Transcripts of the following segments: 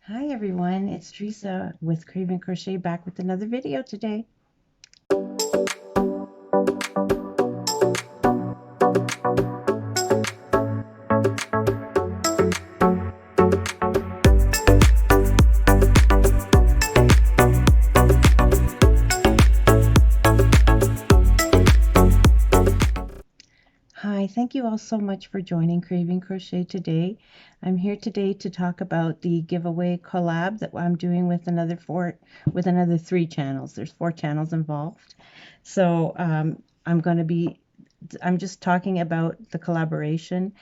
Hi everyone, it's Teresa with Kreative Crochet back with another video today. Hi, thank you all so much for joining Kreative Crochet today. I'm here today to talk about the giveaway collab that I'm doing with another three channels. There's 4 channels involved. So I'm just talking about the collaboration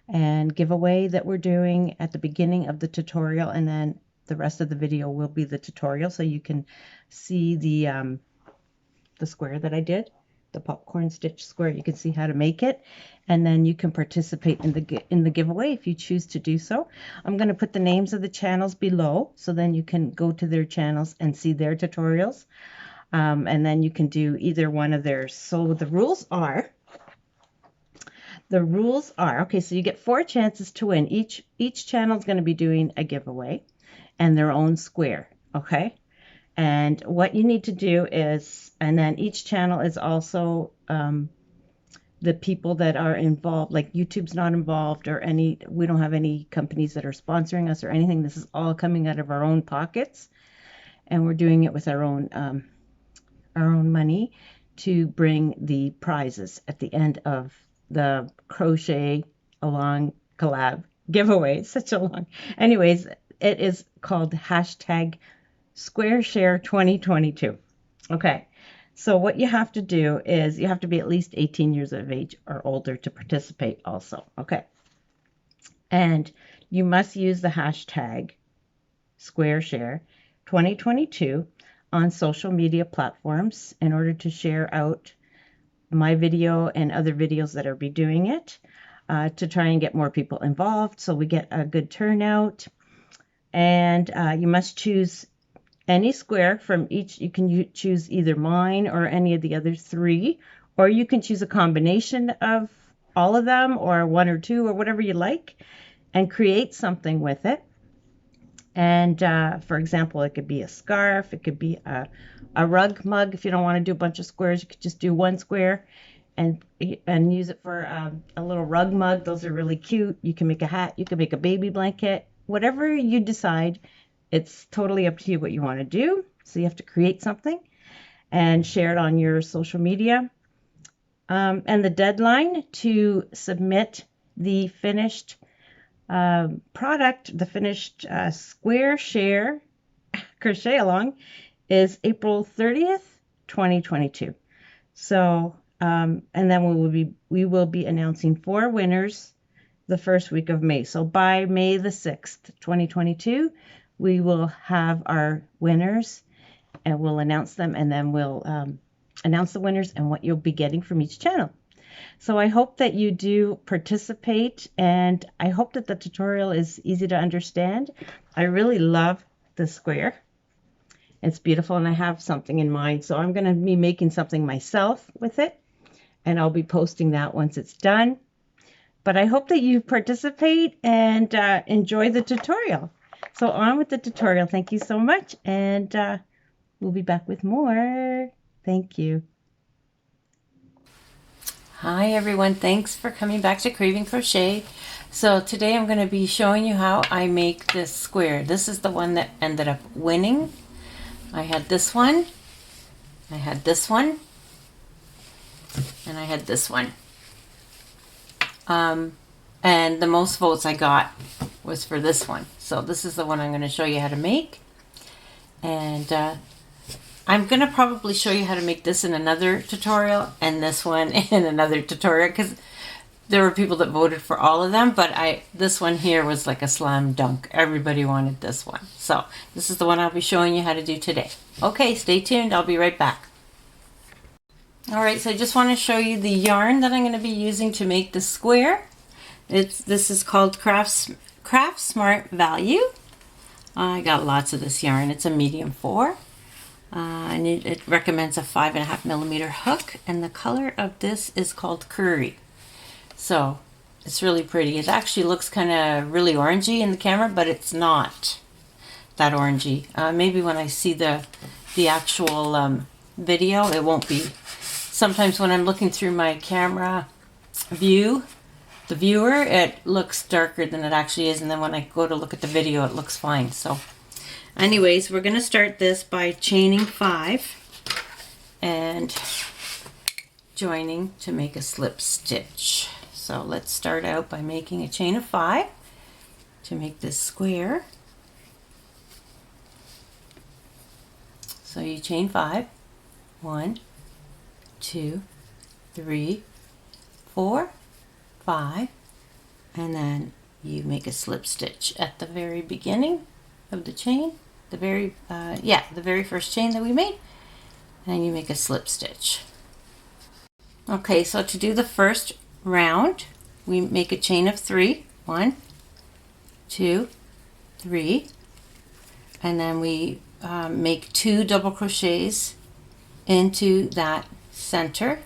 and giveaway that we're doing at the beginning of the tutorial, and then the rest of the video will be the tutorial, so you can see the square that I did, the popcorn stitch square. You can see how to make it, and then you can participate in the giveaway if you choose to do so. I'm going to put the names of the channels below, so then you can go to their channels and see their tutorials, and then you can do either one of theirs. So the rules are, okay, so you get 4 chances to win. Each channel is going to be doing a giveaway and their own square, okay? And what you need to do is, and then each channel is also the people that are involved, like YouTube's not involved or we don't have any companies that are sponsoring us or anything. This is all coming out of our own pockets, and we're doing it with our own money to bring the prizes at the end of the crochet along collab giveaway. It's such a long, anyways, it is called hashtag Square Share 2022. Okay, so what you have to do is you have to be at least 18 years of age or older to participate also. Okay, and you must use the hashtag Square Share 2022 on social media platforms in order to share out my video and other videos that are be doing it, to try and get more people involved so we get a good turnout. And you must choose any square from each. You can choose either mine or any of the other 3, or you can choose a combination of all of them or 1 or 2 or whatever you like and create something with it. And for example, it could be a scarf, it could be a rug mug. If you don't want to do a bunch of squares, you could just do 1 square and use it for a little rug mug. Those are really cute. You can make a hat, you can make a baby blanket, whatever you decide. It's totally up to you what you want to do. So you have to create something and share it on your social media. And the deadline to submit the finished product, the finished square share crochet along, is April 30th, 2022. So, and then we will be announcing 4 winners the first week of May. So by May the 6th, 2022, we will have our winners and we'll announce them, and then we'll announce the winners and what you'll be getting from each channel. So I hope that you do participate, and I hope that the tutorial is easy to understand. I really love the square. It's beautiful, and I have something in mind. So I'm going to be making something myself with it, and I'll be posting that once it's done. But I hope that you participate and enjoy the tutorial. So on with the tutorial. Thank you so much, and we'll be back with more. Thank you. Hi everyone, thanks for coming back to Kreative Crochet. So today I'm going to be showing you how I make this square. This is the one that ended up winning. I had this one, I had this one, and I had this one. And the most votes I got was for this one. So this is the one I'm going to show you how to make. And I'm going to probably show you how to make this in another tutorial and this one in another tutorial, because there were people that voted for all of them, but this one here was like a slam dunk. Everybody wanted this one. So this is the one I'll be showing you how to do today. Okay, stay tuned. I'll be right back. Alright, so I just want to show you the yarn that I'm going to be using to make the square. This is called Craft Smart Value. I got lots of this yarn. It's a medium 4. And it recommends a 5.5 millimeter hook, and the color of this is called Curry. So it's really pretty. It actually looks kind of really orangey in the camera, but it's not. that orangey. Maybe when I see the actual video, it won't be. Sometimes when I'm looking through my camera view, the viewer, it looks darker than it actually is, and then when I go to look at the video, it looks fine. So anyways, we're going to start this by chaining 5 and joining to make a slip stitch. So let's start out by making a chain of 5 to make this square. So you chain 5, 1, 2, 3, 4, 5, and then you make a slip stitch at the very beginning of the chain, the very first chain that we made, and you make a slip stitch. Okay, so to do the first round, we make a chain of 3, 1, 2, 3, and then we make 2 double crochets into that center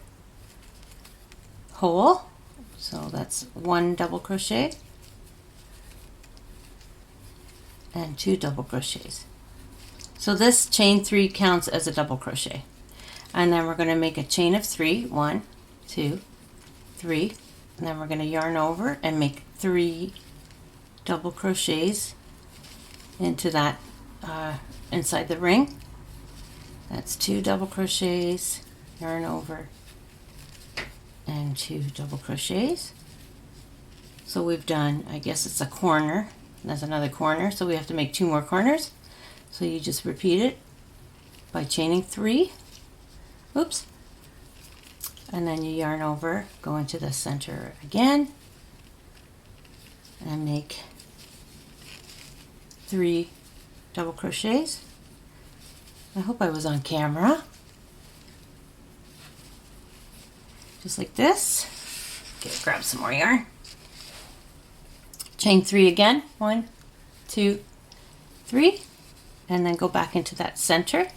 hole. So that's 1 double crochet and 2 double crochets. So this chain 3 counts as a double crochet. And then we're going to make a chain of 3, 1, 2, 3, and then we're going to yarn over and make 3 double crochets into that inside the ring. That's 2 double crochets, yarn over, and 2 double crochets. So we've done, I guess it's a corner, there's another corner, so we have to make 2 more corners. So you just repeat it by chaining 3, oops, and then you yarn over, go into the center again, and make 3 double crochets. I hope I was on camera. Just like this. Okay, grab some more yarn. Chain 3 again, 1, 2, 3, and then go back into that center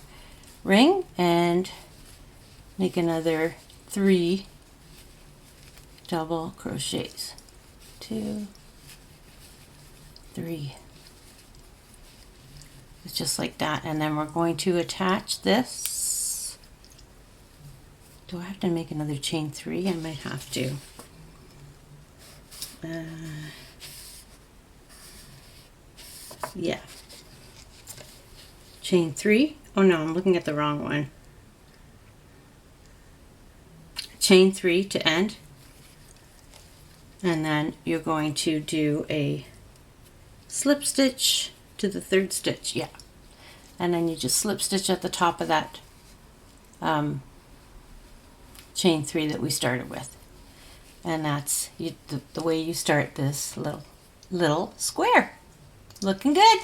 ring and make another 3 double crochets. 2, 3. It's just like that, and then we're going to attach this. Do I have to make another chain 3? I might have to. Yeah. Chain 3. Oh no, I'm looking at the wrong one. Chain 3 to end, and then you're going to do a slip stitch to the 3rd stitch, yeah, and then you just slip stitch at the top of that chain 3 that we started with, and that's the way you start this little square. Looking good.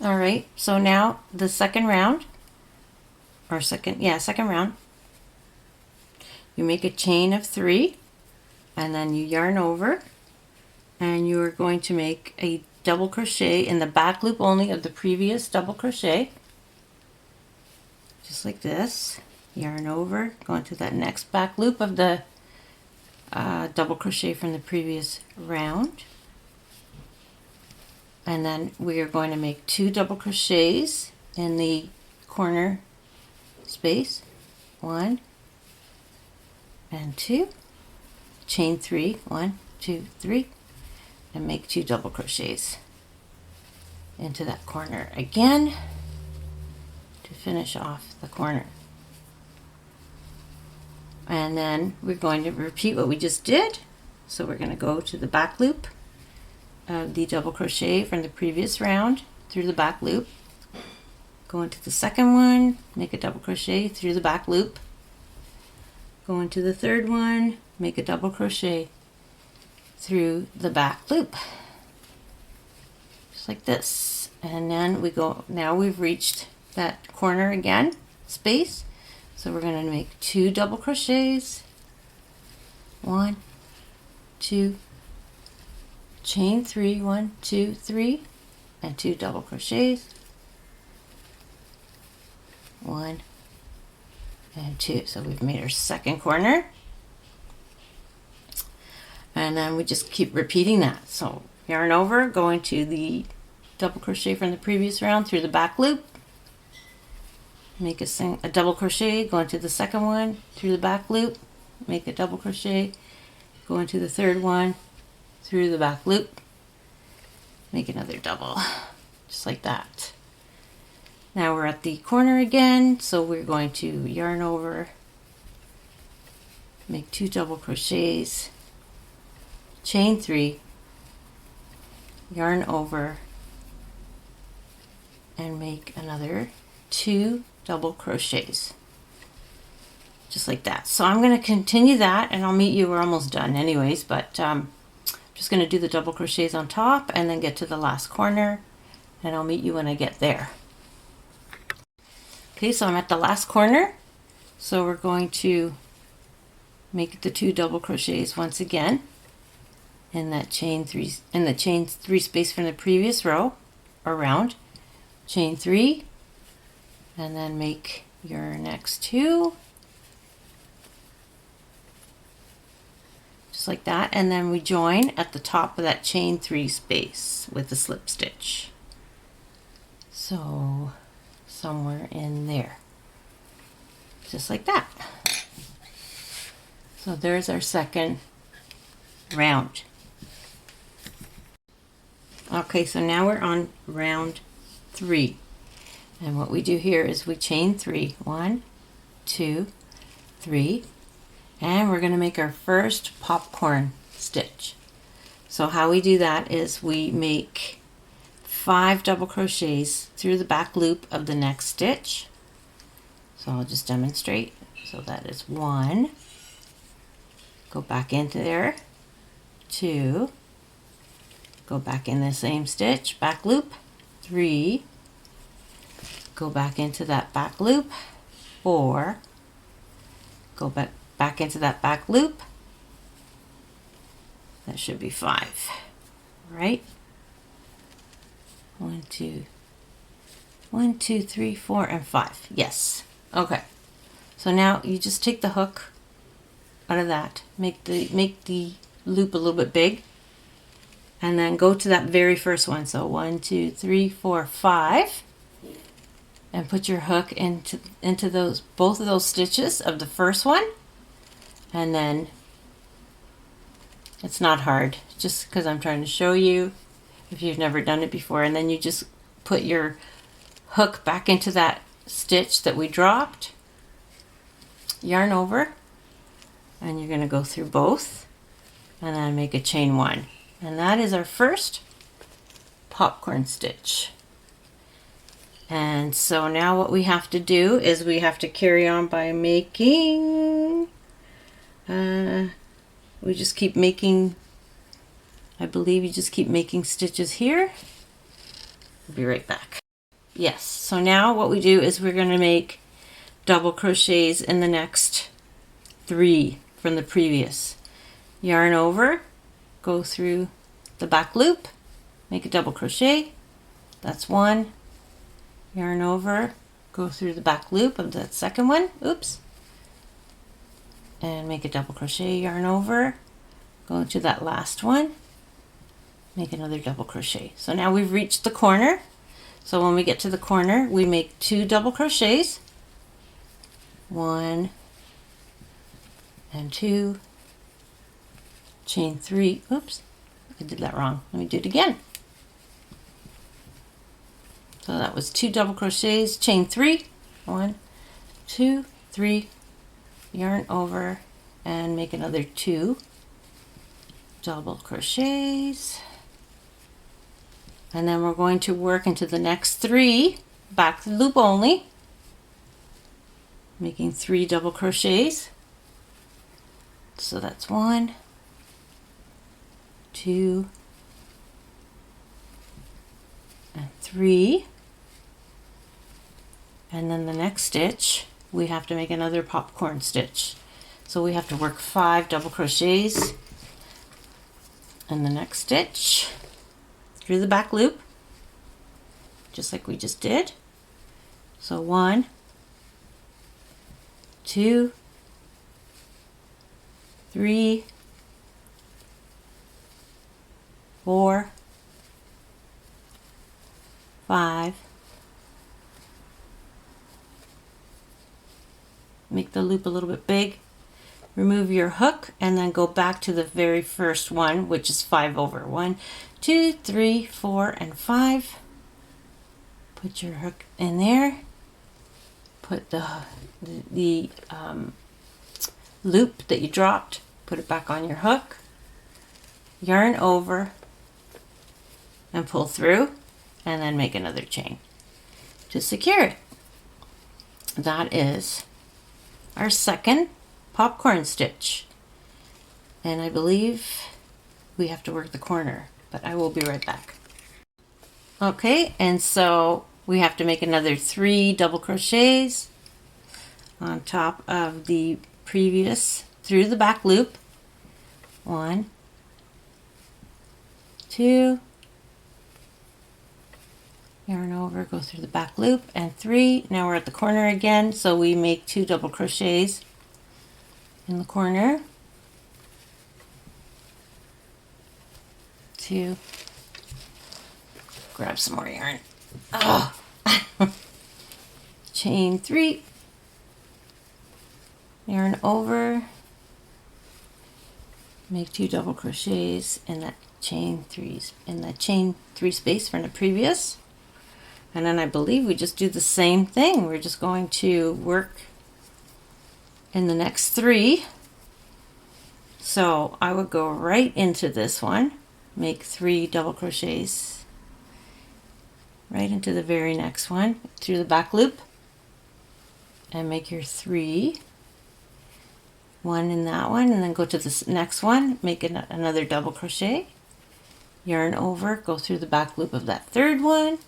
All right, so now the second round, second round, you make a chain of 3, and then you yarn over, and you're going to make a double crochet in the back loop only of the previous double crochet, just like this. Yarn over, go into that next back loop of the double crochet from the previous round, and then we are going to make 2 double crochets in the corner space, 1 and 2, chain 3, 1, 2, 3, and make 2 double crochets into that corner again to finish off the corner. And then we're going to repeat what we just did. So we're going to go to the back loop of the double crochet from the previous round through the back loop, go into the second one, make a double crochet through the back loop, go into the third one, make a double crochet through the back loop, just like this. And then we go, now we've reached that corner again, space, so we're going to make 2 double crochets, 1, 2, chain 3, 1, 2, 3, and 2 double crochets, 1 and 2. So we've made our second corner, and then we just keep repeating that. So yarn over, go into the double crochet from the previous round through the back loop, make a double crochet, go into the second one through the back loop, make a double crochet, go into the third one through the back loop, make another double, just like that. Now we're at the corner again, so we're going to yarn over, make 2 double crochets, chain 3, yarn over, and make another 2 double crochets, just like that. So I'm going to continue that, and I'll meet you, we're almost done anyways, but I'm just going to do the double crochets on top and then get to the last corner, and I'll meet you when I get there. Okay, so I'm at the last corner, so we're going to make the 2 double crochets once again in the chain 3 space from the previous row or round, chain 3, and then make your next 2, just like that, and then we join at the top of that chain 3 space with the slip stitch. So somewhere in there, just like that. So there's our second round. Okay, so now we're on round 3, and what we do here is we chain 3, 1, 2, 3, and we're going to make our first popcorn stitch. So how we do that is we make 5 double crochets through the back loop of the next stitch. So I'll just demonstrate. So that is 1, go back into there, 2, go back in the same stitch, back loop, 3, go back into that back loop, 4, go back into that back loop, that should be 5, right? 1, 2, 3, 4, and 5. Yes. Okay. So now you just take the hook out of that, make the loop a little bit big, and then go to that very first one. So 1, 2, 3, 4, 5, and put your hook into both of those stitches of the first one, and then it's not hard, just because I'm trying to show you if you've never done it before, and then you just put your hook back into that stitch that we dropped, yarn over, and you're going to go through both and then make a chain 1, and that is our first popcorn stitch. And so now what we have to do is we have to carry on by making we just keep making, I believe you just keep making stitches here. I'll be right back. Yes, so now what we do is we're going to make double crochets in the next 3 from the previous. Yarn over, go through the back loop, make a double crochet, that's 1, yarn over, go through the back loop of that second one, oops, and make a double crochet, yarn over, go into that last one, make another double crochet. So now we've reached the corner. So when we get to the corner, we make 2 double crochets, 1 and 2, chain 3, oops, I did that wrong, let me do it again. So that was 2 double crochets, chain 3, 1, 2, 3, yarn over, and make another 2 double crochets, and then we're going to work into the next 3 back loop only, making 3 double crochets. So that's 1, 2, and 3, and then the next stitch we have to make another popcorn stitch. So we have to work 5 double crochets in the next stitch through the back loop, just like we just did. So 1, 2, 3, 4, 5. Make the loop a little bit big. Remove your hook and then go back to the very first one, which is 5 over. 1, 2, 3, 4, and 5. Put your hook in there. Put the loop that you dropped, put it back on your hook. Yarn over and pull through, and then make another chain to secure it. That is our second popcorn stitch, and I believe we have to work the corner, but I will be right back. Okay, and so we have to make another 3 double crochets on top of the previous through the back loop. 1, 2, yarn over, go through the back loop, and 3. Now we're at the corner again, so we make 2 double crochets in the corner. 2. Grab some more yarn. Oh. Chain 3. Yarn over. Make 2 double crochets in that chain 3 space from the previous. And then I believe we just do the same thing. We're just going to work in the next 3. So I would go right into this one, make 3 double crochets right into the very next one through the back loop, and make your 3, 1 in that one, and then go to this next one, make another double crochet, yarn over, go through the back loop of that third one,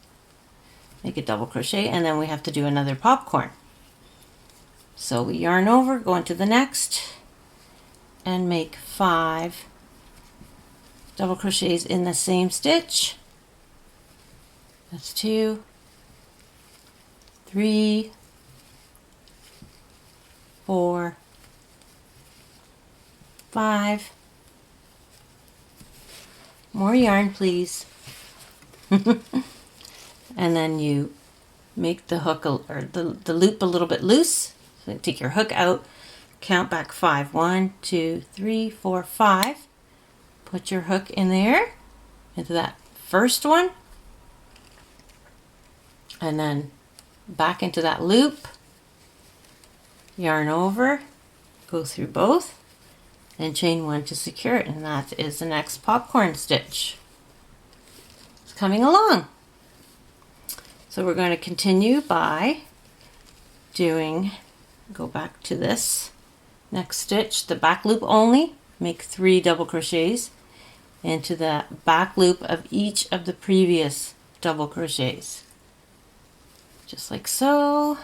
make a double crochet, and then we have to do another popcorn. So we yarn over, go into the next, and make 5 double crochets in the same stitch. That's 2, 3, 4, 5. More yarn, please. And then you make the hook or the loop a little bit loose. So take your hook out, count back 5. 1, 2, 3, 4, 5. Put your hook in there into that first one, and then back into that loop, yarn over, go through both, and chain 1 to secure it, and that is the next popcorn stitch. It's coming along. So we're going to continue by go back to this next stitch, the back loop only, make 3 double crochets into the back loop of each of the previous double crochets. Just like so.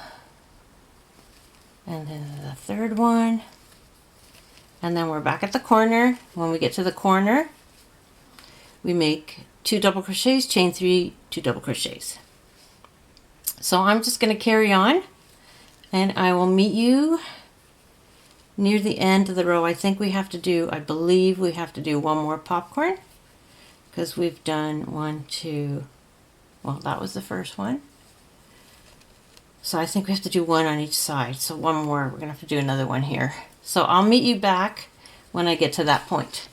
And then the third one. And then we're back at the corner. When we get to the corner, we make 2 double crochets, chain 3, 2 double crochets. So I'm just going to carry on, and I will meet you near the end of the row. I believe we have to do one more popcorn, because we've done 1, 2, well, that was the first one. So I think we have to do 1 on each side. So one more, we're going to have to do another one here. So I'll meet you back when I get to that point.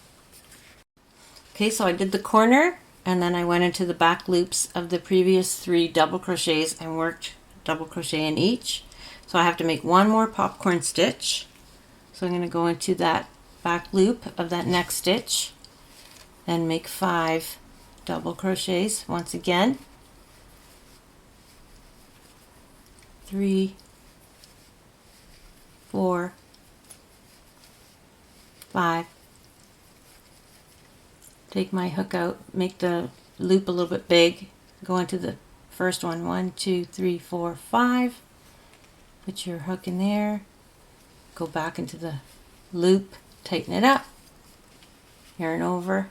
Okay, so I did the corner, and then I went into the back loops of the previous 3 double crochets and worked double crochet in each. So I have to make one more popcorn stitch. So I'm going to go into that back loop of that next stitch and make 5 double crochets once again. 3, 4, 5. Take my hook out, make the loop a little bit big, go into the first one. 1, 2, 3, 4, 5. Put your hook in there, go back into the loop, tighten it up, yarn over,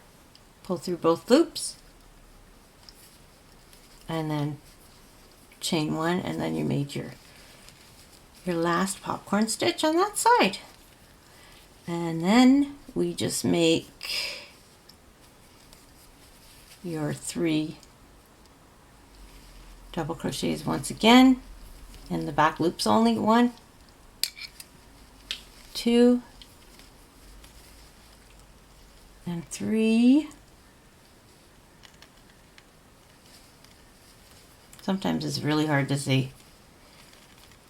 pull through both loops, and then chain 1, and then you made your last popcorn stitch on that side. And then we just make your 3 double crochets once again in the back loops only. 1, 2, and 3. Sometimes it's really hard to see.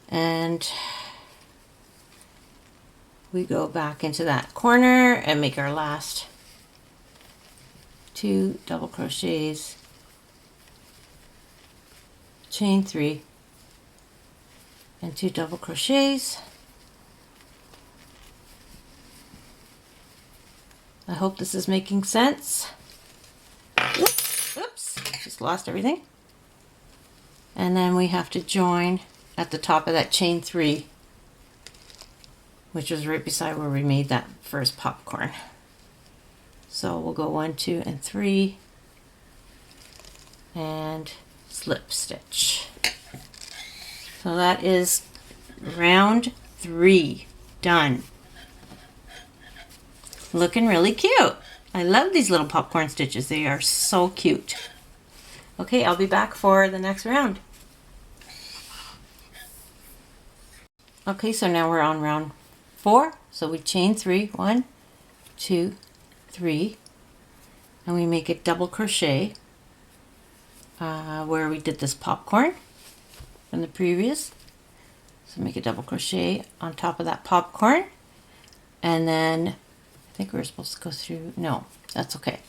And we go back into that corner and make our last 2 double crochets, chain 3, and 2 double crochets. I hope this is making sense. Oops, just lost everything. And then we have to join at the top of that chain 3, which was right beside where we made that first popcorn. So we'll go 1, 2, and 3, and slip stitch. So that is round 3 done. Looking really cute. I love these little popcorn stitches. They are so cute. Okay, I'll be back for the next round. Okay, so now we're on round 4. So we chain 3, 1, 2, 3, and we make a double crochet where we did this popcorn from the previous. So make a double crochet on top of that popcorn, and then I think we were supposed to go through, no, that's okay.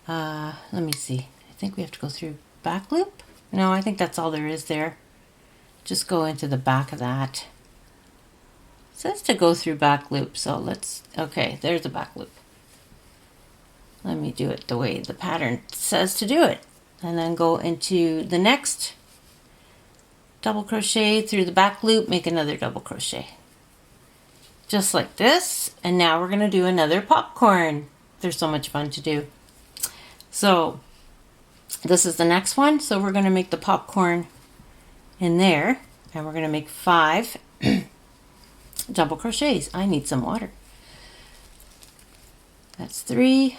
Let me see. I think we have to go through back loop. No, I think that's all there is there. Just go into the back of that. It says to go through back loop, so let's, okay, there's the back loop. Let me do it the way the pattern says to do it. And then go into the next double crochet through the back loop, make another double crochet. Just like this. And now we're going to do another popcorn. They're so much fun to do. So this is the next one. So we're going to make the popcorn in there, and we're going to make 5 double crochets. I need some water. That's 3,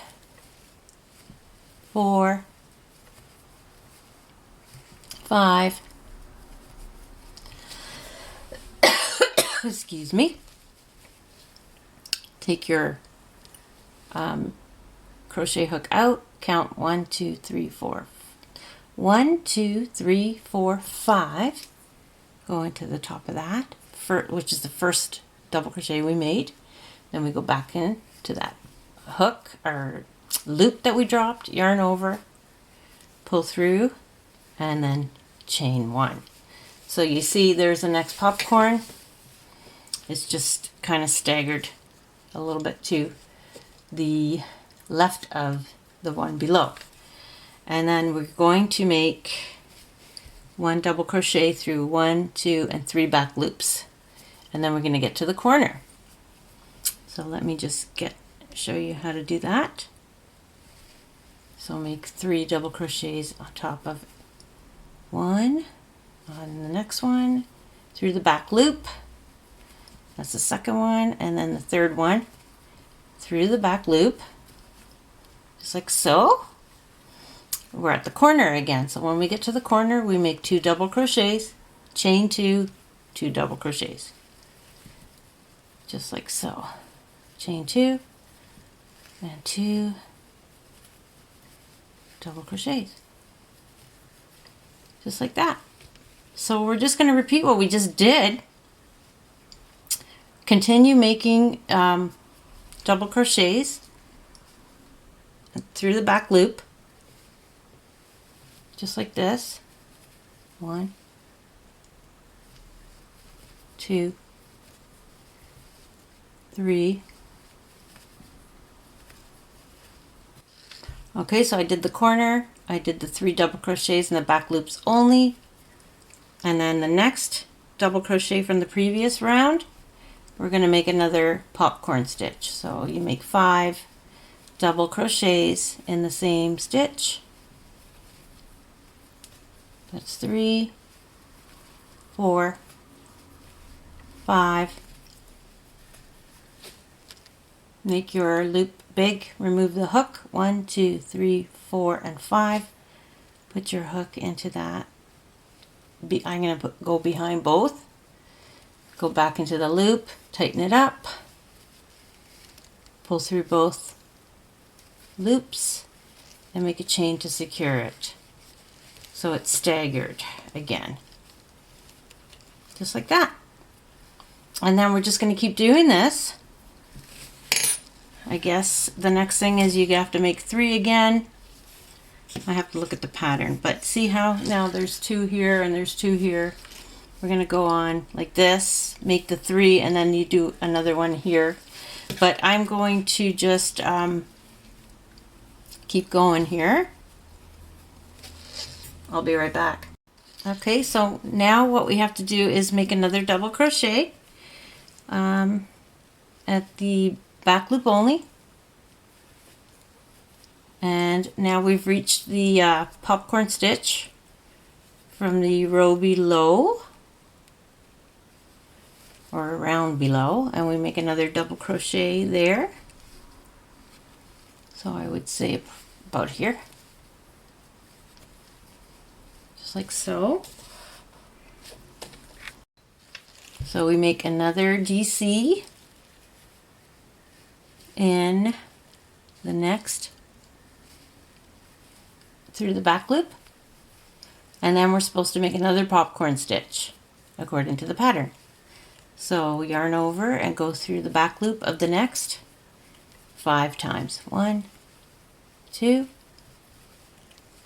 4, 5. Excuse me. Take your crochet hook out, count 1, 2, 3, 4. 1, 2, 3, 4, 5. Go into the top of that, which is the first double crochet we made. Then we go back into that hook or loop that we dropped, yarn over, pull through, and then chain 1. So you see there's the next popcorn. It's just kind of staggered a little bit to the left of the one below. And then we're going to make 1 double crochet through 1, 2, and 3 back loops. And then we're going to get to the corner. So let me just show you how to do that. So make 3 double crochets on top of 1, on the next one, through the back loop. That's the second one, and then the third one through the back loop, just like so. We're at the corner again, so when we get to the corner, we make 2 double crochets, chain 2, 2 double crochets, just like so. Chain 2 and 2 double crochets, just like that. So we're just going to repeat what we just did. Continue making double crochets through the back loop, just like this. 1, 2, 3. Okay, so I did the corner, I did the 3 double crochets in the back loops only, and then the next double crochet from the previous round, we're going to make another popcorn stitch. So you make 5 double crochets in the same stitch. That's 3, 4, 5. Make your loop big, remove the hook. 1, 2, 3, 4, and 5. Put your hook into that I'm going to go behind both, go back into the loop, tighten it up, pull through both loops, and make a chain to secure it. So it's staggered again, just like that. And then we're just going to keep doing this. I guess the next thing is you have to make 3 again. I have to look at the pattern, but see how now there's 2 here and there's 2 here. We're going to go on like this, make the 3, and then you do another one here. But I'm going to just keep going here. I'll be right back. Okay, so now what we have to do is make another double crochet at the back loop only. And now we've reached the popcorn stitch from the row below, or around below, and we make another double crochet there. So I would say about here, just like so. So we make another DC in the next, through the back loop, and then we're supposed to make another popcorn stitch according to the pattern. So yarn over and go through the back loop of the next 5 times. 1, 2,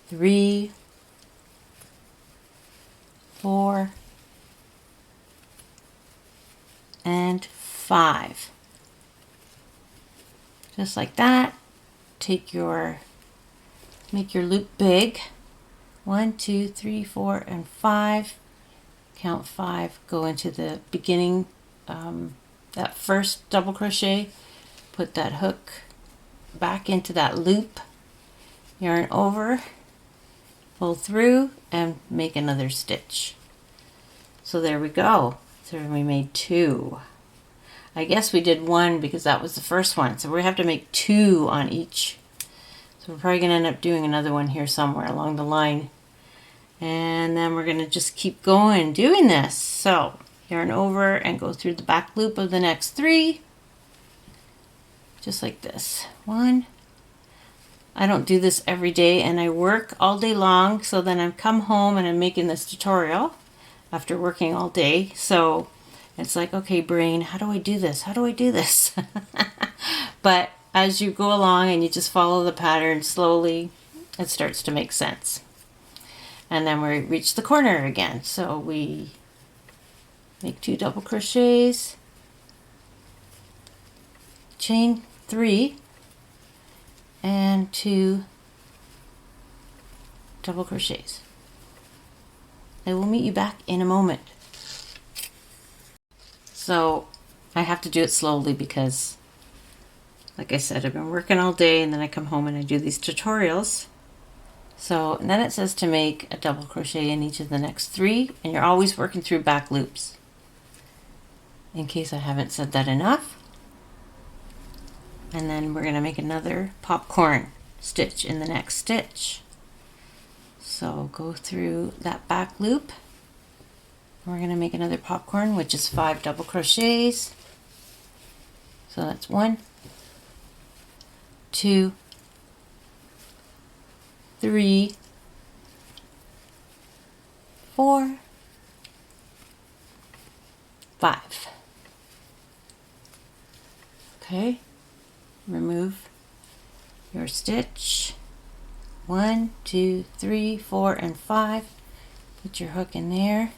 3, 4, and 5. Just like that. Make your loop big. 1, 2, 3, 4, and 5. Count 5. Go into the beginning, that first double crochet. Put that hook back into that loop. Yarn over, pull through, and make another stitch. So there we go. So we made 2. I guess we did 1 because that was the first one. So we have to make 2 on each. So we're probably going to end up doing another one here somewhere along the line. And then we're going to just keep going doing this. So yarn over and go through the back loop of the next 3. Just like this. 1. I don't do this every day, and I work all day long. So then I come home and I'm making this tutorial after working all day. So it's like, okay, brain, how do I do this? How do I do this? But as you go along and you just follow the pattern slowly, it starts to make sense. And then we reach the corner again. So we make 2 double crochets, chain 3, and 2 double crochets. I will meet you back in a moment. So I have to do it slowly because, like I said, I've been working all day, and then I come home and I do these tutorials. So and then it says to make a double crochet in each of the next 3, and you're always working through back loops. In case I haven't said that enough. And then we're going to make another popcorn stitch in the next stitch. So go through that back loop. We're going to make another popcorn, which is 5 double crochets. So that's 1, 2, 3, 4, 5. Okay, remove your stitch. 1, 2, 3, 4, and 5. Put your hook in there.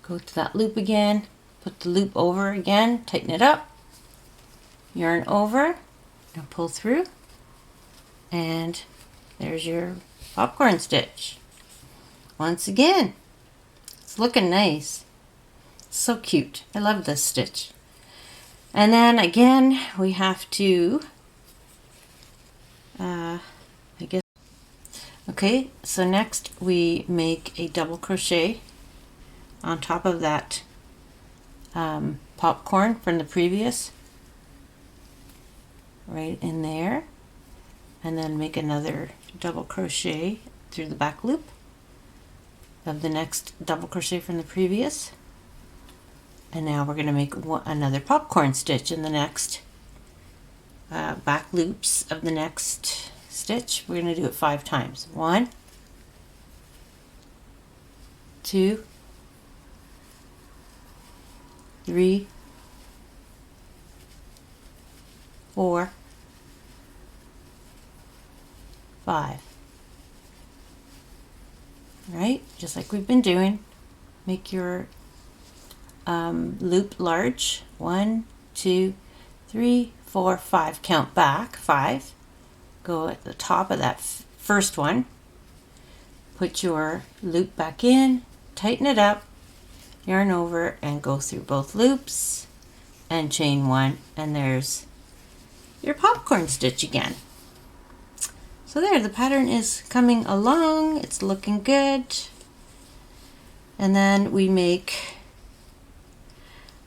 Go to that loop again. Put the loop over again. Tighten it up. Yarn over and pull through. And there's your popcorn stitch. Once again, it's looking nice. So cute. I love this stitch. And then again, we have to, I guess, okay, so next we make a double crochet on top of that popcorn from the previous, right in there, and then make another double crochet through the back loop, of the next double crochet from the previous. And now we're going to make another popcorn stitch in the next back loops of the next stitch. We're going to do it 5 times. 1, 2, 3, 4, 5. Right, just like we've been doing. Make your loop large. 1, 2, 3, 4, 5. Count back. 5. Go at the top of that first one. Put your loop back in. Tighten it up. Yarn over and go through both loops and chain 1, and there's your popcorn stitch again. So there, the pattern is coming along. It's looking good. And then we make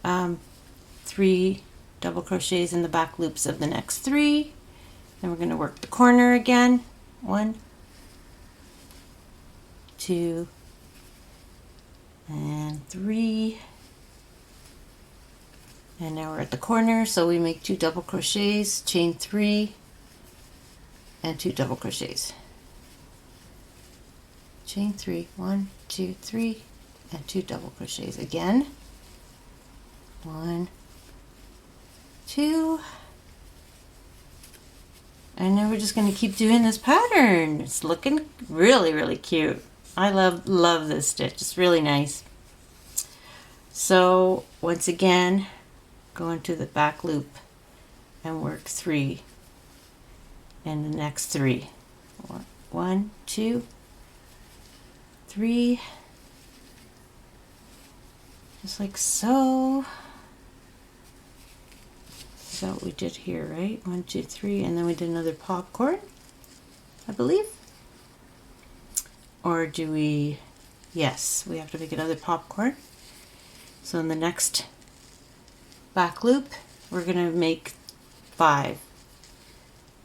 3 double crochets in the back loops of the next 3. Then we're going to work the corner again. 1, 2, and 3. And now we're at the corner, so we make 2 double crochets, chain 3, and 2 double crochets. Chain 3, 1, 2, 3, and 2 double crochets again. 1, 2, and now we're just going to keep doing this pattern. It's looking really, really cute. I love this stitch. It's really nice. So once again, go into the back loop and work 3 in the next 3. 1, 2, 3, just like so. Is that what we did here, right? 1, 2, 3, and then we did another popcorn, I believe. Or do we? Yes, we have to make another popcorn. So in the next back loop, we're going to make 5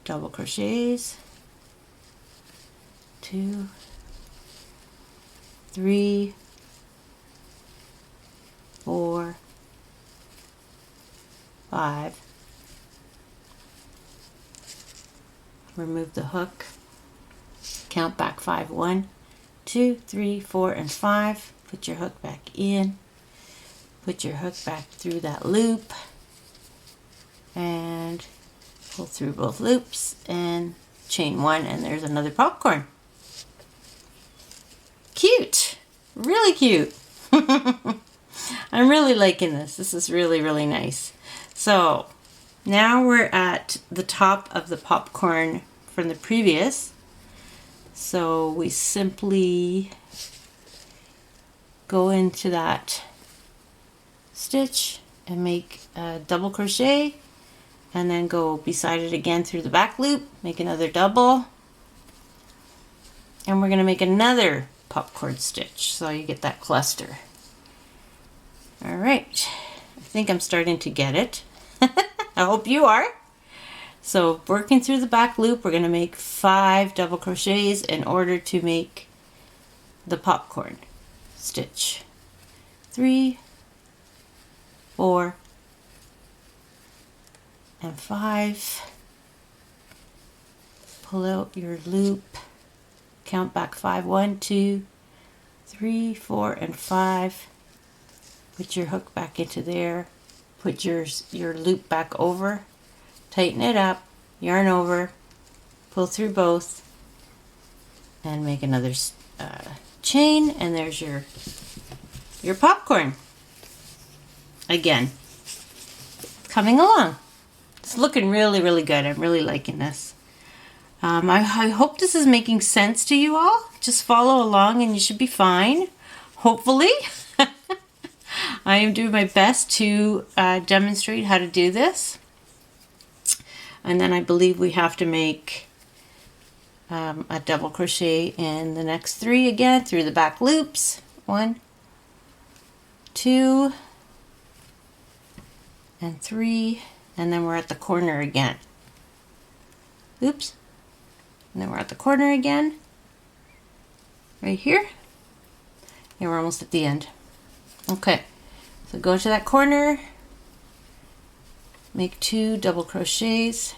double crochets, 2, 3, 4, 5. Remove the hook. Count back 5. 1, 2, 3, 4, and 5. Put your hook back in. Put your hook back through that loop and pull through both loops and chain 1, and there's another popcorn. Cute, really cute. I'm really liking this. This is really, really nice. So now we're at the top of the popcorn from the previous. So we simply go into that stitch and make a double crochet, and then go beside it again through the back loop, make another double, and we're going to make another popcorn stitch so you get that cluster. All right, I think I'm starting to get it. I hope you are. So working through the back loop, we're going to make 5 double crochets in order to make the popcorn stitch. 3, 4, and 5. Pull out your loop, count back 5. 1, 2, 3, 4, and 5. Put your hook back into there. Put your loop back over. Tighten it up. Yarn over. Pull through both. And make another chain. And there's your popcorn. Again. Coming along. It's looking really, really good. I'm really liking this. I hope this is making sense to you all. Just follow along and you should be fine. Hopefully. I am doing my best to demonstrate how to do this. And then I believe we have to make a double crochet in the next 3 again through the back loops. 1, 2, and 3, and then we're at the corner again. Oops. And then we're at the corner again, right here. Yeah, we're almost at the end. Okay, so go to that corner, make 2 double crochets,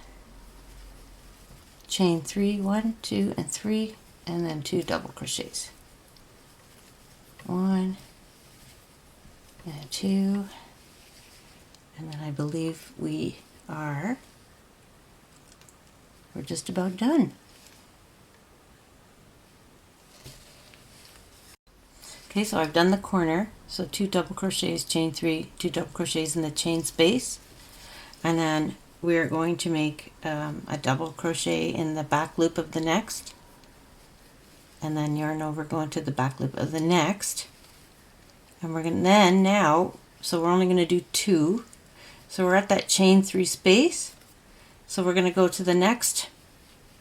chain 3, 1, 2, and 3, and then 2 double crochets. 1 and 2, and then I believe we're just about done. Okay, so I've done the corner, so 2 double crochets, chain 3, 2 double crochets in the chain space, and then we're going to make a double crochet in the back loop of the next, and then yarn over, go into the back loop of the next, and we're going to then now, so we're only going to do 2, so we're at that chain 3 space, so we're going to go to the next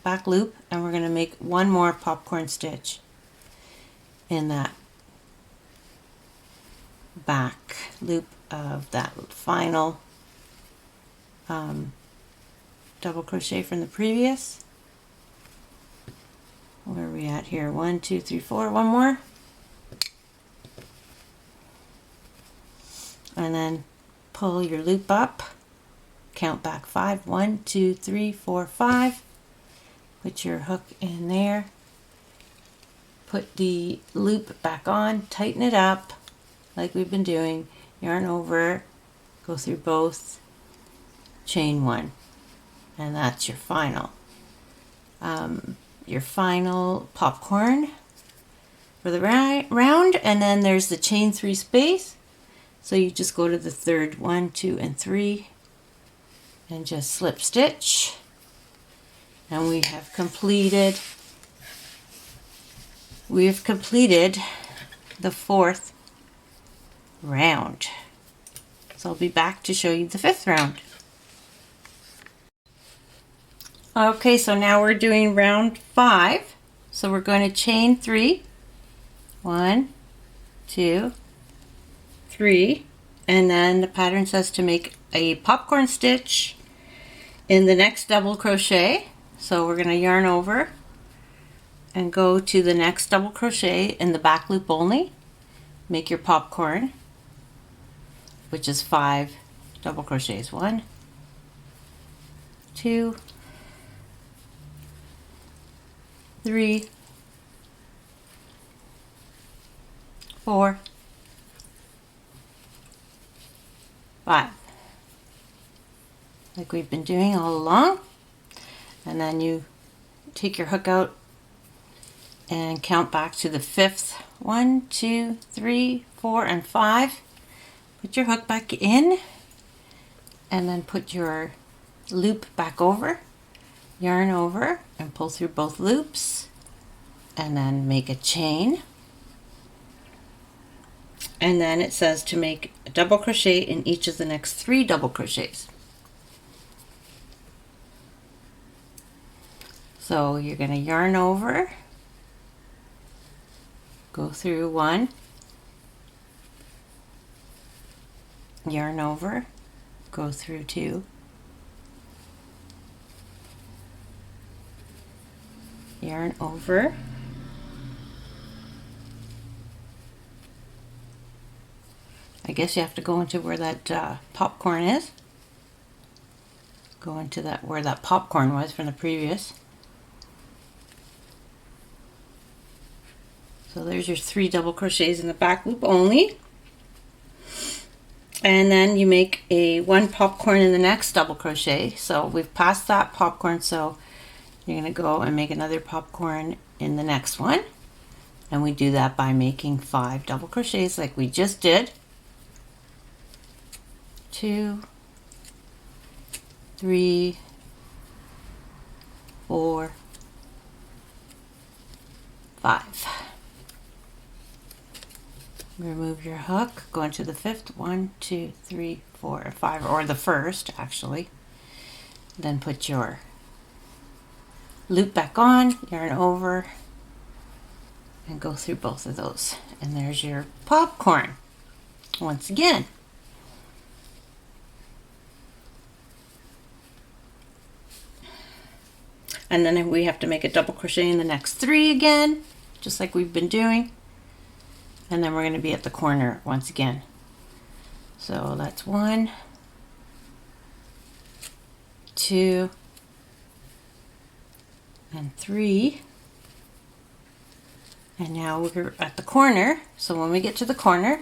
back loop and we're going to make 1 more popcorn stitch in that back loop of that final double crochet from the previous. Where are we at here? 1, 2, 3, 4. 1 more, and then pull your loop up, count back 5. 1, 2, 3, 4, 5. Put your hook in there, put the loop back on, tighten it up like we've been doing, yarn over, go through both, chain 1, and that's your final popcorn for the round. And then there's the chain 3 space, so you just go to the third, 1, 2, and 3, and just slip stitch, and we have completed the 4th round. So I'll be back to show you the 5th round. Okay, so now we're doing round 5. So we're going to chain 3, 1, 2, 3, and then the pattern says to make a popcorn stitch in the next double crochet. So we're going to yarn over and go to the next double crochet in the back loop only, make your popcorn, which is 5 double crochets. 1, 2, 3, 4, 5, like we've been doing all along. And then you take your hook out and count back to the 5th. 1, 2, 3, 4, and 5. Put your hook back in, and then put your loop back over, yarn over, and pull through both loops, and then make a chain. And then it says to make a double crochet in each of the next 3 double crochets. So you're going to yarn over, go through 1, yarn over, go through 2, yarn over, I guess you have to go into where that popcorn is. Go into that where that popcorn was from the previous. So there's your 3 double crochets in the back loop only. And then you make a 1 popcorn in the next double crochet. So we've passed that popcorn, so you're going to go and make another popcorn in the next one. And we do that by making 5 double crochets like we just did. 2, 3, 4, 5. Remove your hook, go into the 5th. 1, 2, 3, 4, 5, or the 1st actually. Then put your loop back on, yarn over, and go through both of those. And there's your popcorn once again. And then we have to make a double crochet in the next 3 again, just like we've been doing. and then we're going to be at the corner once again. So that's 1, 2, and 3. And now we're at the corner. So when we get to the corner,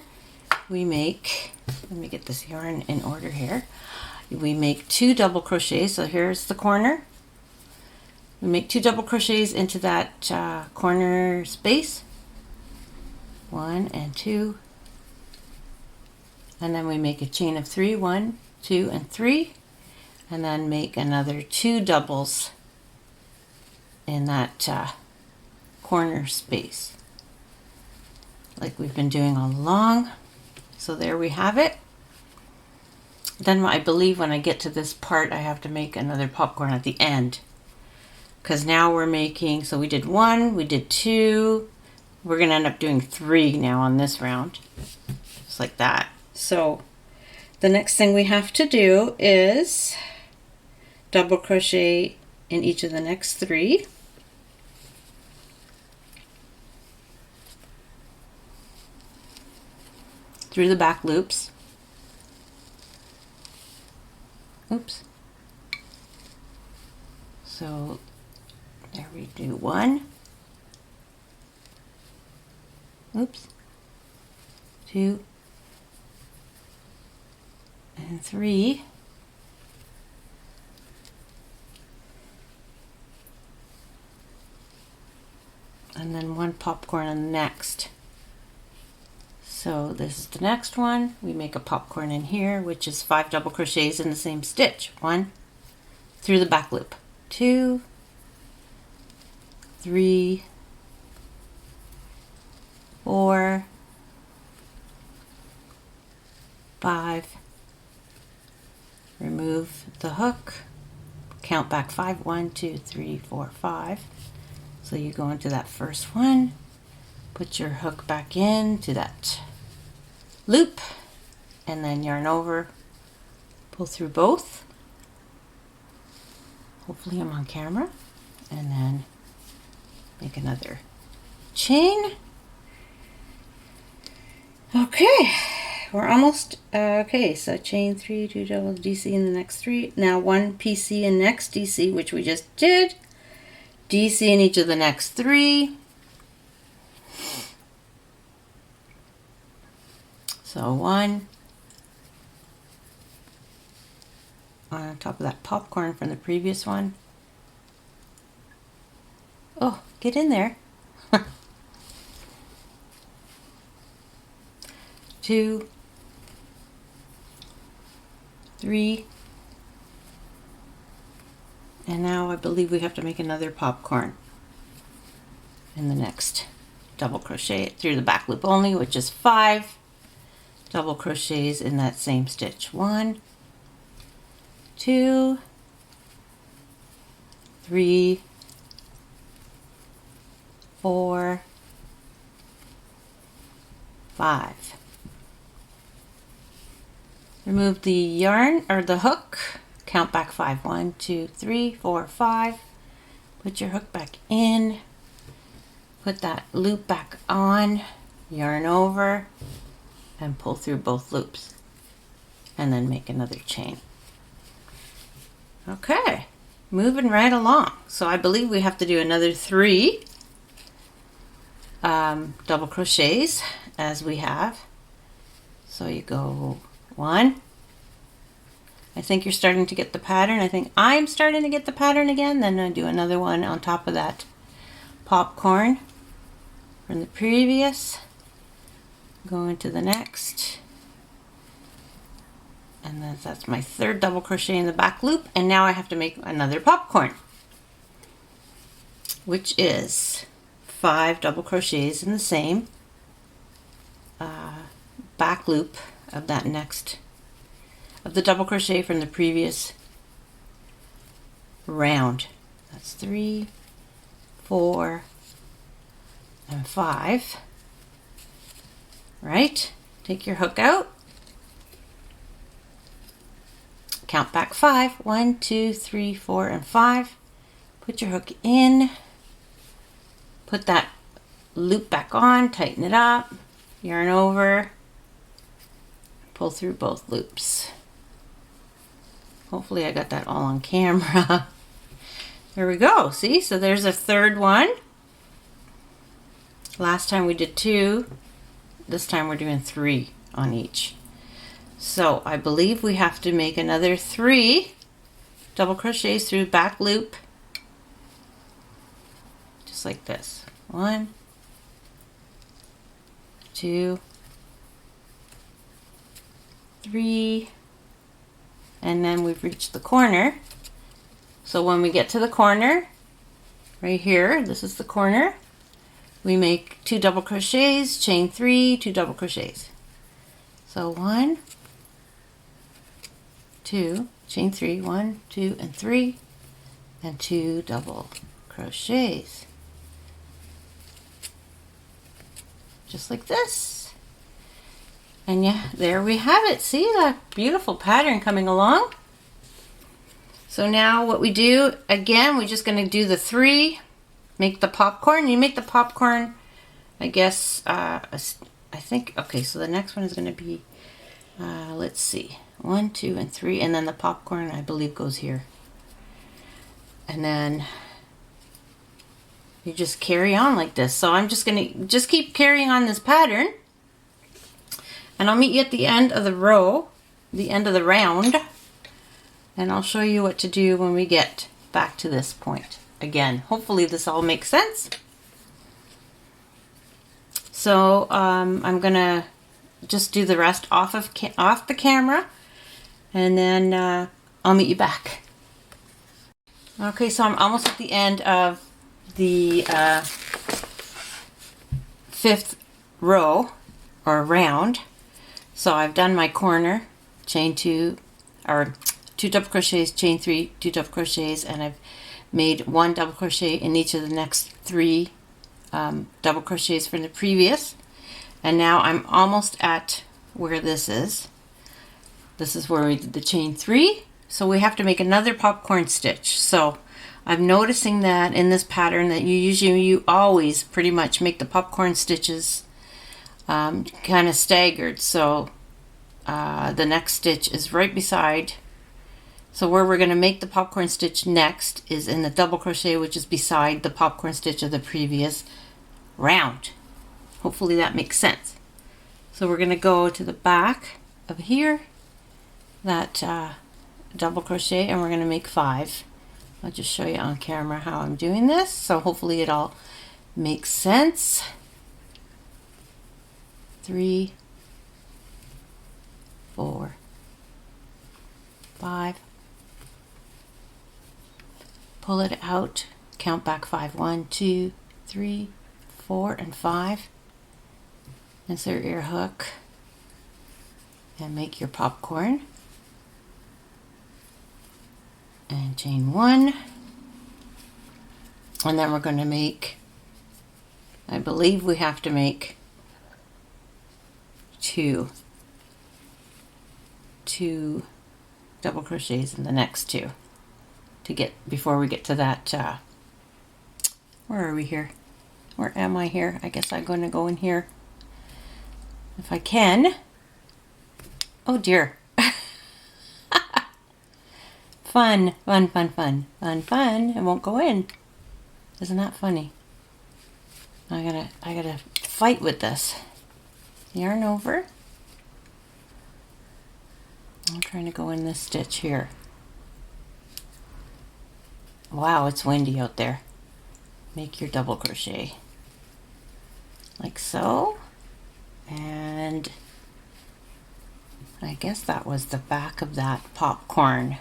we make, let me get this yarn in order here. We make 2 double crochets. So here's the corner. We make 2 double crochets into that corner space. 1 and 2. And then we make a chain of 3, 1, 2, and 3. And then make another 2 doubles in that corner space, like we've been doing all along. So there we have it. Then I believe when I get to this part, I have to make another popcorn at the end, because now we're making, so we did 1, we did 2, we're gonna end up doing 3 now on this round, just like that. So the next thing we have to do is double crochet in each of the next 3. Through the back loops. Oops. So there we do 1. Oops. 2 and 3. And then 1 popcorn on the next. So this is the next one. We make a popcorn in here, which is 5 double crochets in the same stitch. 1 through the back loop. 2, 3, 4, 5. Remove the hook. Count back 5. 1, 2, 3, 4, 5. So you go into that first one. Put your hook back into that loop, and then yarn over, pull through both. Hopefully I'm on camera. And then make another chain. Okay, we're almost, okay, so chain 3, 2 double DC in the next 3. Now 1 PC in next DC, which we just did. DC in each of the next 3. So 1 on top of that popcorn from the previous one. Oh, get in there. 2, 3, and now I believe we have to make another popcorn in the next double crochet through the back loop only, which is 5 double crochets in that same stitch. 1, 2, 3, 4, 5. Remove the yarn or the hook. Count back 5. 1, 2, 3, 4, 5. Put your hook back in. Put that loop back on. Yarn over and pull through both loops. And then make another chain. Okay, moving right along. So I believe we have to do another 3 double crochets as we have. So you go 1. I think you're starting to get the pattern. I think I'm starting to get the pattern again. Then I do another one on top of that popcorn from the previous. Go into the next. And then that's my 3rd double crochet in the back loop. And now I have to make another popcorn, which is 5 double crochets in the same back loop of that next, of the double crochet from the previous round. That's 3, 4, and 5. Right? Take your hook out. Count back 5. 1, 2, 3, 4, and 5. Put your hook in. Put that loop back on. Tighten it up. yarn over, pull through both loops. Hopefully I got that all on camera. There we go. See, so there's a third one. Last time we did 2. This time we're doing 3 on each. So I believe we have to make another 3 double crochets through back loop, just like this. 1, 2, 3, and then we've reached the corner. So when we get to the corner, right here, this is the corner, we make 2 double crochets, chain 3, 2 double crochets. So 1, 2, chain 3, 1, 2, and 3, and 2 double crochets. Just like this. And yeah, there we have it. See that beautiful pattern coming along? So now what we do, again, we're just going to do the 3, make the popcorn. You make the popcorn, I guess, I think, okay, so the next one is going to be, let's see, 1, 2, and 3, and then the popcorn, I believe, goes here. And then you just carry on like this. So I'm just going to keep carrying on this pattern, and I'll meet you at the end of the row, the end of the round, and I'll show you what to do when we get back to this point. Again, hopefully this all makes sense. So I'm gonna just do the rest off the camera, and then I'll meet you back. Okay, so I'm almost at the end of the 5th row or round. So I've done my corner, chain 2, or 2 double crochets, chain 3, 2 double crochets, and I've made 1 double crochet in each of the next 3 double crochets from the previous. And now I'm almost at where this is. This is where we did the chain 3. So we have to make another popcorn stitch. So I'm noticing that in this pattern that you always pretty much make the popcorn stitches kind of staggered. So the next stitch is right beside. So where we're going to make the popcorn stitch next is in the double crochet, which is beside the popcorn stitch of the previous round. Hopefully that makes sense. So we're going to go to the back of here, that double crochet, and we're going to make 5. I'll just show you on camera how I'm doing this. So hopefully it all makes sense. 3, 4, 5. Pull it out, count back 5, 1, 2, 3, 4, and 5. Insert your hook and make your popcorn. And chain 1. And then we're going to make, I believe we have to make 2 double crochets in the next 2 to get, before we get to that, where are we here? Where am I here? I guess I'm going to go in here if I can. Oh dear. Fun, fun, fun, fun, fun, fun. It won't go in. Isn't that funny? I gotta fight with this. Yarn over. I'm trying to go in this stitch here. Wow, it's windy out there. Make your double crochet like so, and I guess that was the back of that popcorn,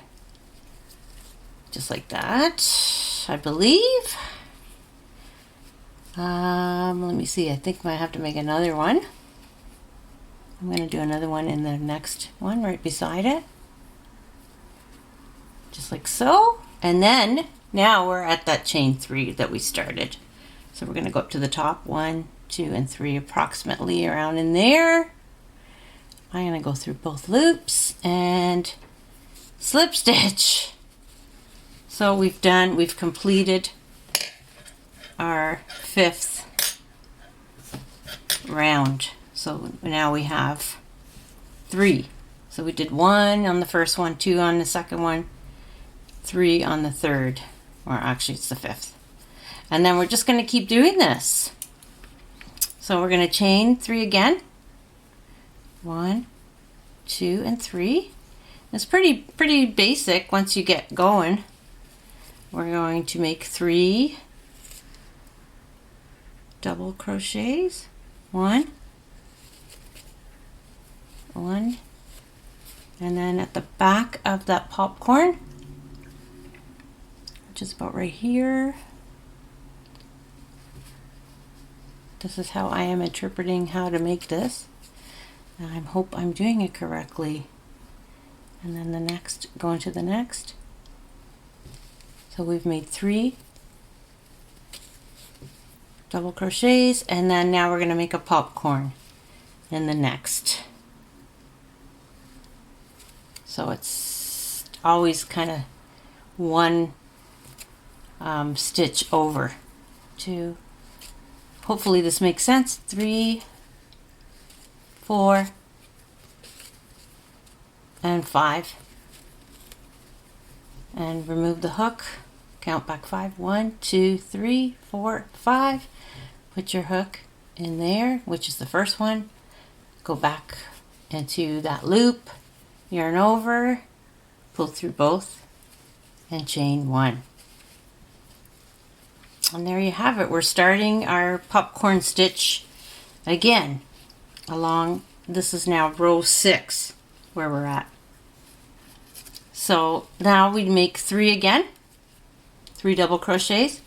just like that, I believe. Let me see, I think I might have to make another one. I'm going to do another one in the next one right beside it, just like so. And then now we're at that chain 3 that we started. So we're going to go up to the top, 1, 2, and 3, approximately around in there. I'm going to go through both loops and slip stitch. So we've completed our 5th round. So now we have 3. So we did 1 on the first one, 2 on the second one, 3 on the third, or actually it's the 5th. And then we're just going to keep doing this. So we're going to chain 3 again. 1, 2, and 3. It's pretty basic once you get going. We're going to make 3 double crochets. 1, 1, and then at the back of that popcorn, which is about right here. This is how I am interpreting how to make this. And I hope I'm doing it correctly. And then the next, go into the next. So we've made 3 double crochets, and then now we're going to make a popcorn in the next. So it's always kind of one stitch over. 2. Hopefully this makes sense. 3, 4, and 5. And remove the hook. Count back 5. 1, 2, 3, 4, 5. Put your hook in there, which is the first one. Go back into that loop. Yarn over, pull through both, and chain 1. And there you have it. We're starting our popcorn stitch again along. This is now row 6 where we're at. So now we make 3 again, 3 double crochets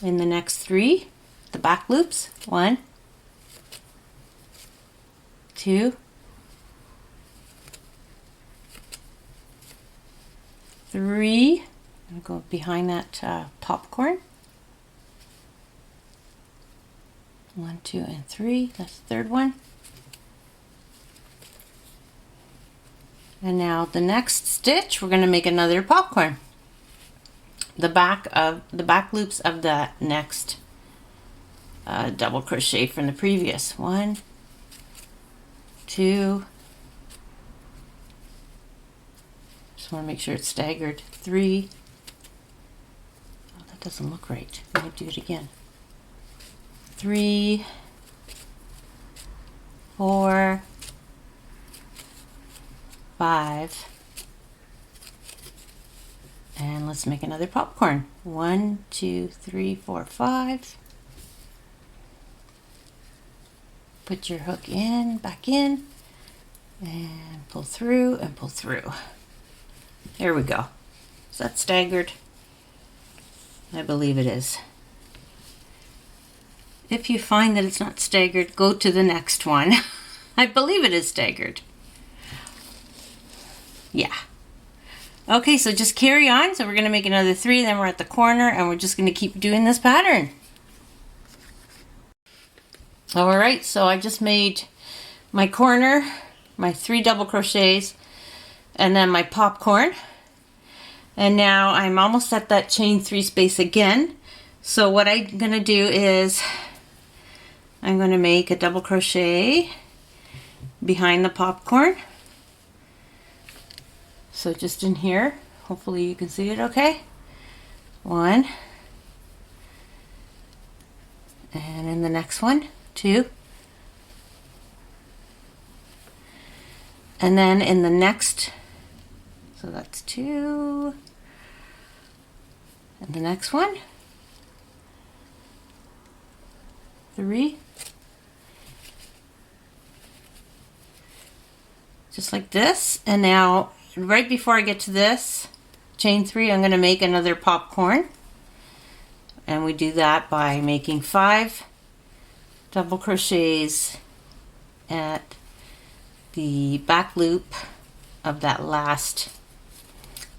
in the next 3, the back loops. 1, 2, 3. I'm going to go behind that popcorn. 1, 2, and 3. That's the third one. And now the next stitch, we're going to make another popcorn. The back loops of the next double crochet from the previous. 1, 2. Just want to make sure it's staggered. 3. Oh, that doesn't look right. Let me do it again. 3, 4, 5. And let's make another popcorn. 1, 2, 3, 4, 5. Put your hook in, back in, and pull through and pull through. There we go. Is that staggered? I believe it is. If you find that it's not staggered, go to the next one. I believe it is staggered. Yeah. Okay, so just carry on. So we're going to make another 3, then we're at the corner, and we're just going to keep doing this pattern. All right, so I just made my corner, my 3 double crochets, and then my popcorn. And now I'm almost at that chain 3 space again. So what I'm going to do is I'm going to make a double crochet behind the popcorn. So just in here, hopefully you can see it okay. 1. And in the next one, 2. And then in the next, so that's 2. And the next one, 3. Just like this. And now right before I get to this, chain 3, I'm going to make another popcorn. And we do that by making 5 double crochets at the back loop of that last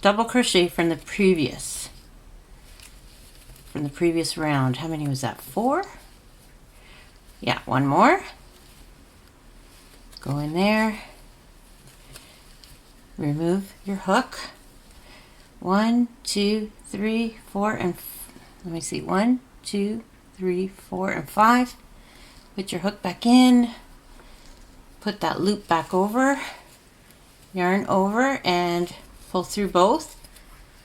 double crochet from the previous round. How many was that? 4? Yeah, 1 more. Go in there. Remove your hook. 1, 2, 3, 4, and let me see. 1, 2, 3, 4, and 5. Put your hook back in, put that loop back over, yarn over and pull through both,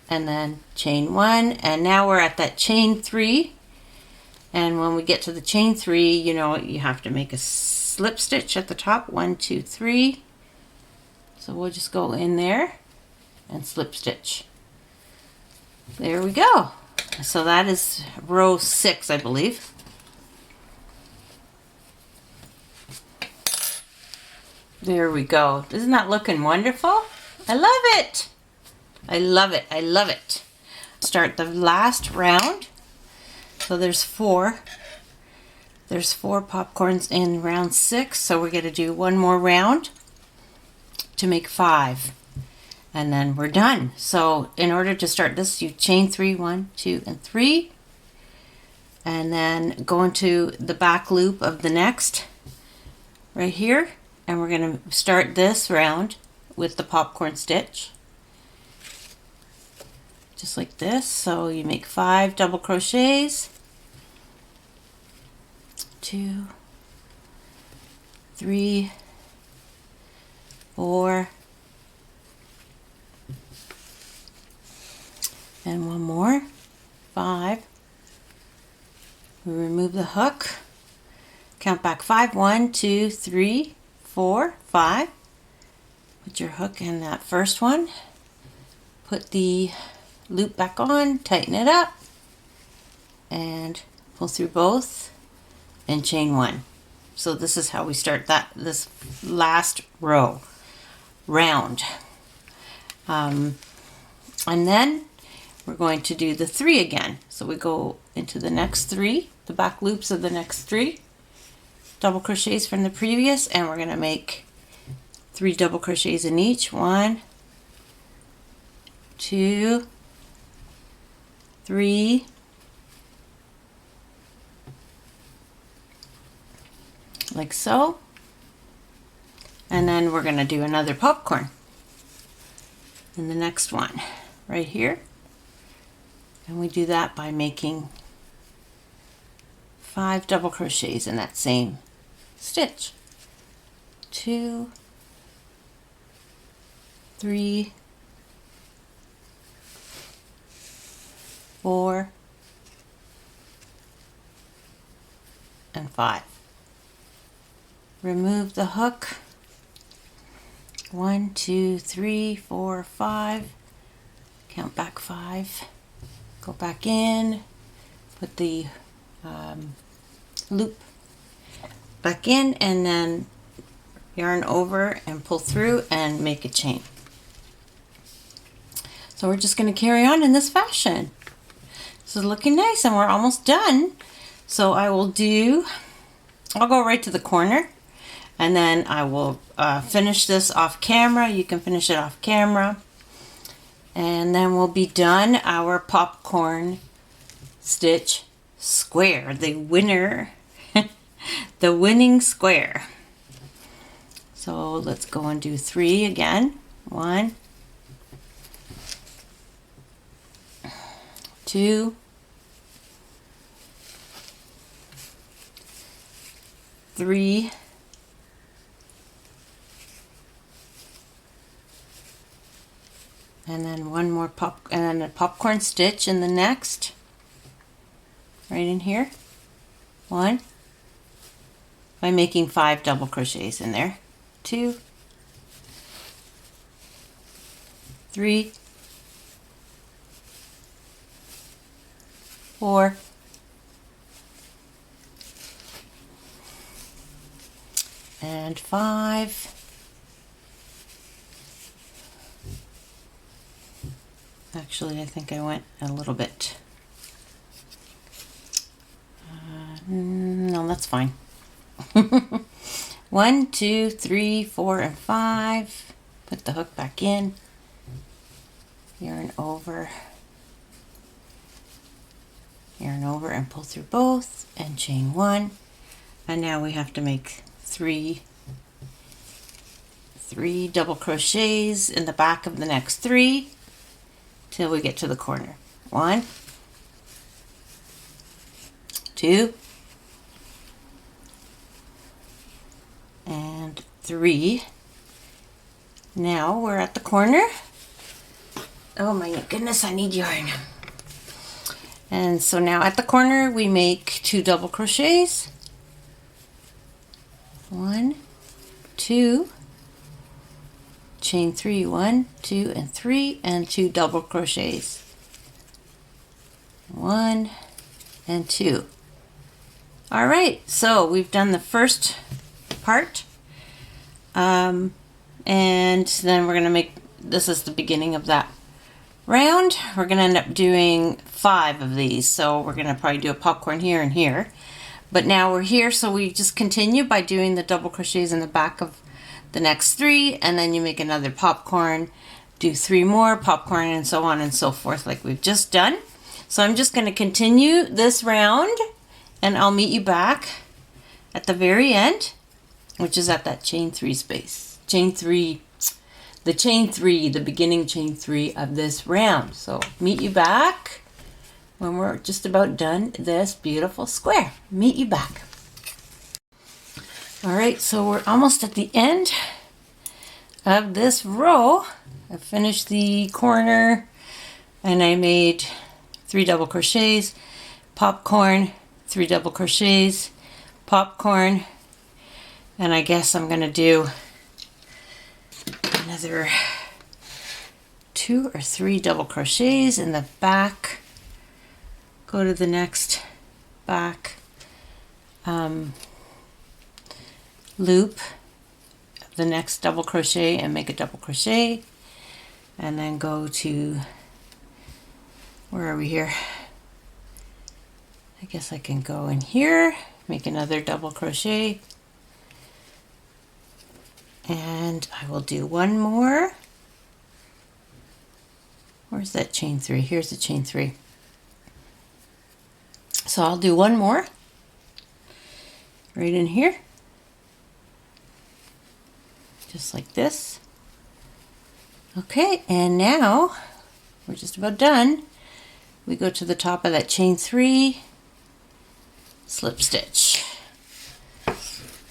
and then chain 1, and now we're at that chain 3. And when we get to the chain 3, you know, you have to make a slip stitch at the top. 1, 2, 3. So we'll just go in there and slip stitch. There we go. So that is row 6, I believe. There we go. Isn't that looking wonderful? I love it. I love it. I love it. Start the last round. So there's 4. There's 4 popcorns in round 6. So we're going to do one more round to make 5. And then we're done. So in order to start this, you chain 3, 1, 2, and 3. And then go into the back loop of the next right here. And we're going to start this round with the popcorn stitch. Just like this. So you make 5 double crochets. 2, 3, 4, and one more. 5. We remove the hook. Count back 5. 1, 2, 3, 4, 5. Put your hook in that first one. Put the loop back on, tighten it up, and pull through both and chain 1. So this is how we start this last round. And then we're going to do the 3 again. So we go into the next 3, the back loops of the next 3 double crochets from the previous, and we're going to make 3 double crochets in each. 1, 2, 3, like so. And then we're going to do another popcorn in the next one right here. And we do that by making 5 double crochets in that same stitch. 2, 3, 4, and 5. Remove the hook. 1, 2, 3, 4, 5. Count back 5. Go back in. Put the loop back in, and then yarn over and pull through and make a chain. So we're just going to carry on in this fashion. This is looking nice, and we're almost done. So I'll go right to the corner, and then I will finish this off camera. You can finish it off camera, and then we'll be done our popcorn stitch square, the winner, the winning square. So let's go and do 3 again. 1, 2, 3, and then one more and then a popcorn stitch in the next, right in here. 1, by making 5 double crochets in there. 2, 3, 4, and 5. Actually, I think I went a little bit. No, that's fine. 1, 2, 3, 4, and 5. Put the hook back in. Yarn over, and pull through both, and chain 1. And now we have to make 3 double crochets in the back of the next 3 till we get to the corner. 1, 2, 3. Now we're at the corner. Oh my goodness, I need yarn. And so now at the corner we make 2 double crochets. 1, 2, chain 3, 1, 2, and 3, and 2 double crochets. 1 and 2. All right, so we've done the first part, and then we're gonna make, this is the beginning of that round. We're gonna end up doing 5 of these, so we're gonna probably do a popcorn here and here. But now we're here, so we just continue by doing the double crochets in the back of the next 3, and then you make another popcorn, do 3 more popcorn, and so on and so forth, like we've just done. So I'm just going to continue this round, and I'll meet you back at the very end, which is at that chain 3 space. Chain 3, the beginning chain 3 of this round. So meet you back when we're just about done this beautiful square. Meet you back. All right, so we're almost at the end of this row. I finished the corner and I made 3 double crochets, popcorn, 3 double crochets, popcorn, and I guess I'm gonna do another 2 or 3 double crochets in the back. Go to the next back loop, the next double crochet, and make a double crochet, and then go to, where are we here? I guess I can go in here, make another double crochet, and I will do 1 more. Where's that chain 3? Here's the chain 3. So I'll do 1 more right in here, just like this. Okay, and now we're just about done. We go to the top of that chain 3, slip stitch.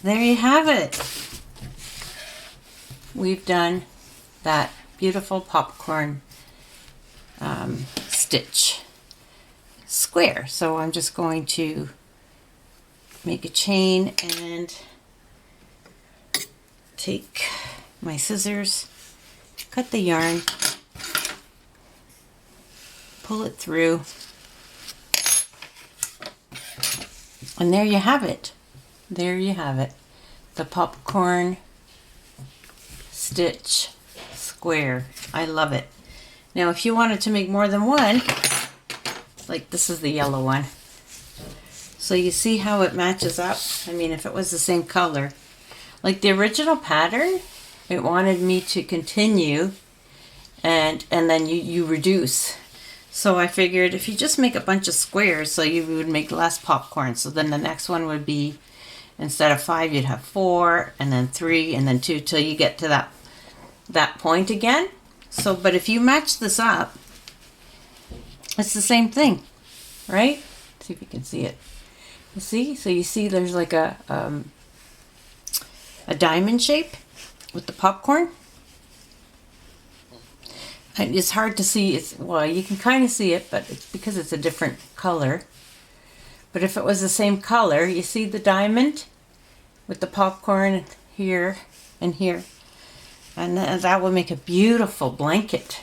There you have it. We've done that beautiful popcorn stitch square. So I'm just going to make a chain and take my scissors, cut the yarn, pull it through, and there you have it. There you have it. The popcorn stitch square. I love it. Now if you wanted to make more than one, like this is the yellow one. So you see how it matches up? I mean, if it was the same color. Like the original pattern, it wanted me to continue and then you reduce. So I figured if you just make a bunch of squares, so you would make less popcorn. So then the next one would be, instead of 5, you'd have 4, and then 3, and then 2, till you get to that point again. So, but if you match this up, it's the same thing, right? See if you can see it. You see? So you see there's like a diamond shape with the popcorn. And it's hard to see. It's, well, you can kind of see it, but it's because it's a different color. But if it was the same color, you see the diamond with the popcorn here and here. And that would make a beautiful blanket,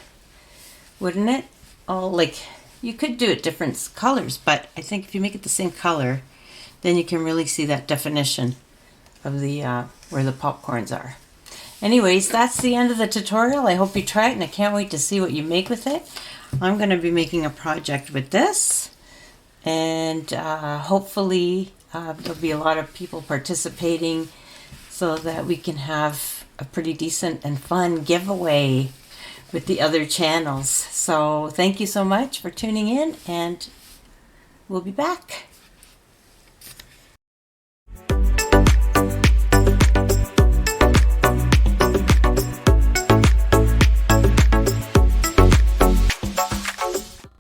wouldn't it? Oh, like, you could do it different colors, but I think if you make it the same color, then you can really see that definition of the where the popcorns are. Anyways, that's the end of the tutorial. I hope you try it, and I can't wait to see what you make with it. I'm going to be making a project with this, and hopefully there'll be a lot of people participating so that we can have a pretty decent and fun giveaway with the other channels. So thank you so much for tuning in, and we'll be back.